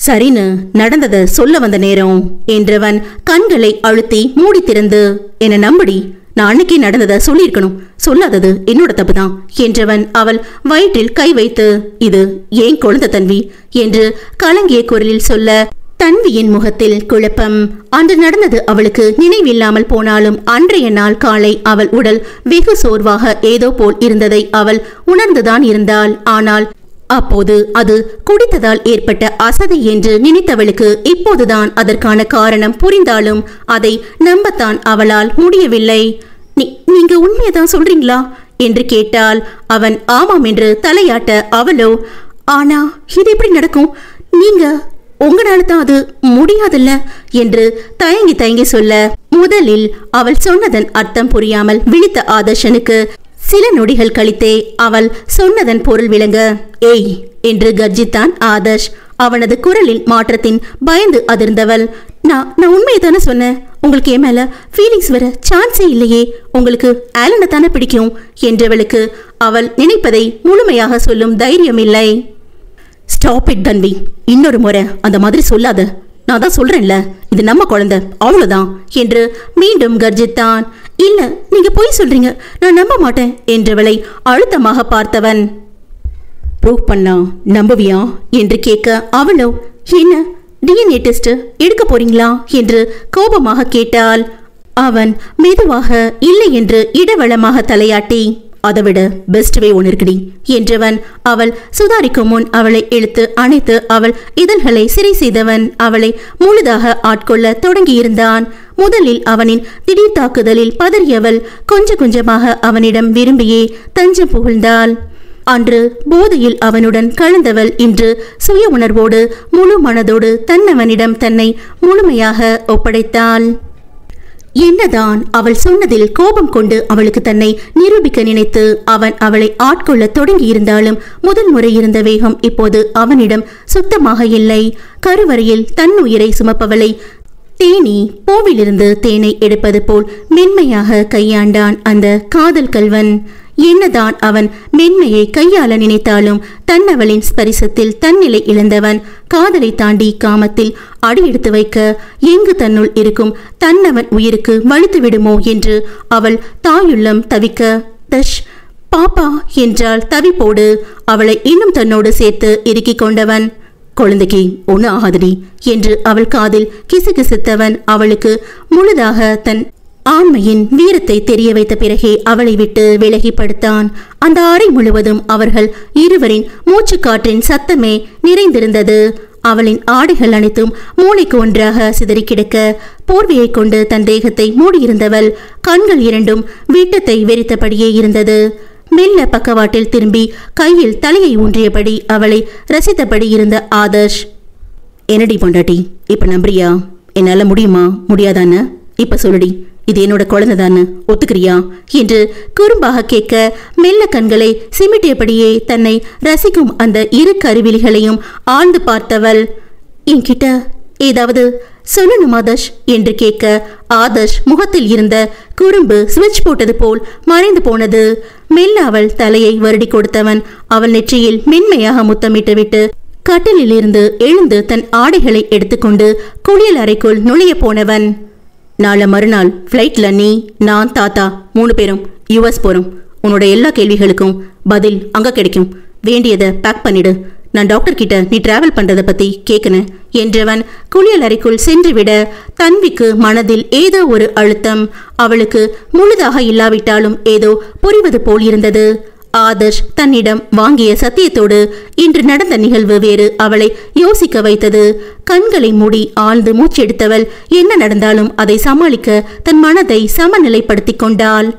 சரின்னு நடந்ததை சொல்ல வந்த நேரம் என்றவன் கண்களை அழுத்தி மூடி திறந்து, என்னை நம்படி, நான் அன்னைக்கே நடந்ததை சொல்லியிருக்கணும், சொல்லாதது என்னோட தப்புதான் என்றவன் அவள் வயிற்றில் கை வைத்து, இது ஏன் குழந்தை தன்வி என்று கலங்கிய குரலில் சொல்ல தன்வியின் முகத்தில் குழப்பம். அன்று நடந்தது அவளுக்கு நினைவில்லாமல் போனாலும் அன்றைய நாள் காலை அவள் உடல் வெகு சோர்வாக ஏதோ போல் இருந்ததை அவள் உணர்ந்துதான் இருந்தாள். ஆனால் அப்போது அது குடித்ததால் ஏற்பட்ட அசதி என்று நினைத்தவளுக்கு இப்போதுதான் அதற்கான காரணம் புரிந்தாலும் அதை நம்பத்தான் அவளால் முடியவில்லை. நீங்க உண்மையதான் சொல்றீங்களா என்று கேட்டால் அவன் ஆமாம் என்று தலையாட்ட அவளோ, ஆனா இது எப்படி நடக்கும், நீங்க உங்களால தான் அது முடியாதுல்ல என்று தயங்கி தயங்கி சொல்ல, முதலில் அவள் சொன்னதன் அர்த்தம் புரியாமல் விழித்த ஆதர்ஷனுக்கு சில நொடிகள் கழித்தே அவள் சொன்னதன் பொருள் விளங்க, ஏய் என்று கர்ஜித்தான் ஆதர்ஷ். அவனது குரலில் மாற்றத்தின் பயந்து அதிர்ந்தவள், நான் உண்மையை தானே சொன்னேன், உங்களுக்கு என் மேல ஃபீலிங்ஸ் வர சான்ஸே இல்லையே, உங்களுக்கு ஆலனை தானே பிடிக்கும் என்றவளுக்கு அவள் நினைப்பதை முழுமையாக சொல்லும் தைரியம் இல்லை. ஸ்டாப் இட் தன்வி, இன்னொரு முறை அந்த மாதிரி சொல்லாத, நான் தான் சொல்றேன்ல இது நம்ம குழந்தை அவ்வளவுதான் என்று மீண்டும் கர்ஜித்தான். இல்ல நீங்க பொய் சொல்றீங்க, நான் நம்ப மாட்டேன் என்றவளை அழுத்தமாக பார்த்தவன், ப்ரூவ் பண்ணா நம்புவியா என்று கேட்க அவளோ, என்ன டிஎன்ஏ டெஸ்ட் எடுக்க போறீங்களா என்று கோபமாக கேட்டாள். அவன் மெதுவாக இல்லை என்று இடவளமாக தலையாட்டி, அதை விட பெஸ்ட் வே ஒன்று இருக்குடி என்றவன் அவள் சுதாரிக்கும் முன் அவளை இழுத்து அணைத்து அவள் இதழ்களை சிறை செய்தவன் அவளை முழுதாக ஆட்கொள்ள தொடங்கியிருந்தான். முதலில் அவனின் திடீர் தாக்குதலில் பதறியவள் கொஞ்சம் கொஞ்சமாக அவனிடம் விரும்பியே தஞ்சம் புகழ்ந்தாள். அன்று போதையில் அவனுடன் கலந்தவள் இன்று சுய உணர்வோடு முழு மனதோடு தன்னவனிடம் தன்னை முழுமையாக ஒப்படைத்தாள். என்னதான் அவள் சொன்னதில் கோபம் கொண்டு அவளுக்கு தன்னை நிரூபிக்க நினைத்து அவன் அவளை ஆட்கொள்ள தொடங்கி இருந்தாலும் முதல் முறை இருந்த வேகம் இப்போது அவனிடம் சுத்தமாக இல்லை. கருவறையில் தன் உயிரை சுமப்பவளை தேனி பூவிலிருந்து தேனை எடுப்பது போல் மென்மையாக கையாண்டான் அந்த காதல் கல்வன். என்னதான் அவன் மென்மையை கையாள நினைத்தாலும் தன்னவளின் ஸ்பரிசத்தில் தன்னிலை இழந்தவன் காதலை தாண்டி காமத்தில் அடி எடுத்து வைக்க எங்கு தன்னுள் இருக்கும் தன்னவன் உயிருக்கு வலித்து விடுமோ என்று அவள் தாயுள்ளம் தவிக்க, தஷ் பாப்பா என்றால் தவிப்போடு அவளை இன்னும் தன்னோடு சேர்த்து இறுக்கிக் கொண்டவன். குழந்தைக்கு ஒன்று ஆகாதடி என்று அவள் காதில் கிசுகிசுத்தவன் அவளுக்கு முழுதாக தன் ஆண்மையின் வீரத்தை தெரிய வைத்த பிறகே அவளை விட்டு விலகி படுத்தான். அந்த அறை முழுவதும் அவர்கள் இருவரின் மூச்சுக்காற்றின் சத்தமே நிறைந்திருந்தது. அவளின் ஆடைகள் அனைத்தும் மூளைக்கு ஒன்றாக சிதறி கிடக்க போர்வையை கொண்டு தன் தேகத்தை மூடியிருந்தவள் கண்கள் இரண்டும் வீட்டத்தை வெறித்தபடியே இருந்தது. மெல்ல பக்கவாட்டில் திரும்பி கையில் தலையை ஊன்றியபடி அவளை ரசித்தபடி இருந்த ஆதர்ஷ், என்னடி பொண்டாட்டி, இப்ப நம்புறியா? என்னால முடியுமா முடியாதான்னு இப்ப சொல்லுடி, இது என்னோட குழந்தைதான்னு ஒத்துக்கிறியா என்று குறும்பாக கேட்க மெல்ல கண்களை சிமிட்டியபடியே தன்னை ரசிக்கும் அந்த இரு கருவிலிகளையும் ஆழ்ந்து பார்த்தவள், என்கிட்ட ஏதாவது சொல்லணும் ஆதர்ஷ் என்று கேட்க ஆதர்ஷ் முகத்தில் இருந்த குறும்பு சுவிட்ச் போட்டது போல் மறைந்து போனது. மெல்ல அவள் தலையை வருடி கொடுத்தவன் அவள் நெற்றியில் மென்மையாக முத்தமிட்டு விட்டு கட்டிலில் இருந்து எழுந்து தன் ஆடைகளை எடுத்துக்கொண்டு குளியல் அறைக்குள் நுழைய போனவன். நாளை மறுநாள் ஃப்ளைட்ல நீ, நான், தாத்தா 3 பேரும் யுஎஸ் போறோம். உன்னோட எல்லா கேள்விகளுக்கும் பதில் அங்க கிடைக்கும். வேண்டியதை பேக் பண்ணிடு. நான் டாக்டர் கிட்ட நீ டிராவல் பண்றதை பத்தி கேட்கணும் என்றவன் குளியல் அறைக்குள் சென்று விட தன்விக்கு மனதில் ஏதோ ஒரு அழுத்தம். அவளுக்கு முழுதாக இல்லாவிட்டாலும் ஏதோ புரிவது போல் இருந்தது. ஆதர்ஷ் தன்னிடம் வாங்கிய சத்தியத்தோடு இன்று நடந்த நிகழ்வு வேறு அவளை யோசிக்க வைத்தது. கண்களை மூடி ஆழ்ந்து மூச்செடுத்தவள் என்ன நடந்தாலும் அதை சமாளிக்க தன் மனதை சமநிலைப்படுத்திக் கொண்டாள்.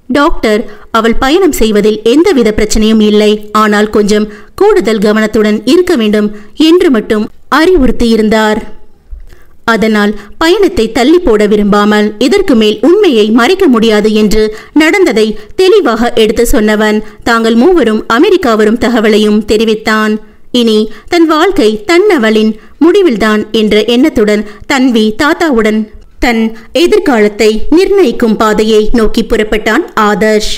டாக்டர் அவள் பயணம் செய்வதில் எந்தவித பிரச்சனையும் இல்லை, ஆனால் கொஞ்சம் கூடுதல் கவனத்துடன் இருக்க வேண்டும் என்று மட்டும் அறிவுறுத்தியிருந்தார். அதனால் பயணத்தை தள்ளி போட விரும்பாமல் இதற்கு மேல் உண்மையை மறைக்க முடியாது என்று நடந்ததை தெளிவாக எடுத்து சொன்னவன் தாங்கள் 3 அமெரிக்கா வரும் தகவலையும் தெரிவித்தான். இனி தன் வாழ்க்கை தன்னவளின் முடிவில்தான் என்ற எண்ணத்துடன் தன்வி தாத்தாவுடன் தன் எதிர்காலத்தை நிர்ணயிக்கும் பாதையை நோக்கி புறப்பட்டான் ஆதர்ஷ்.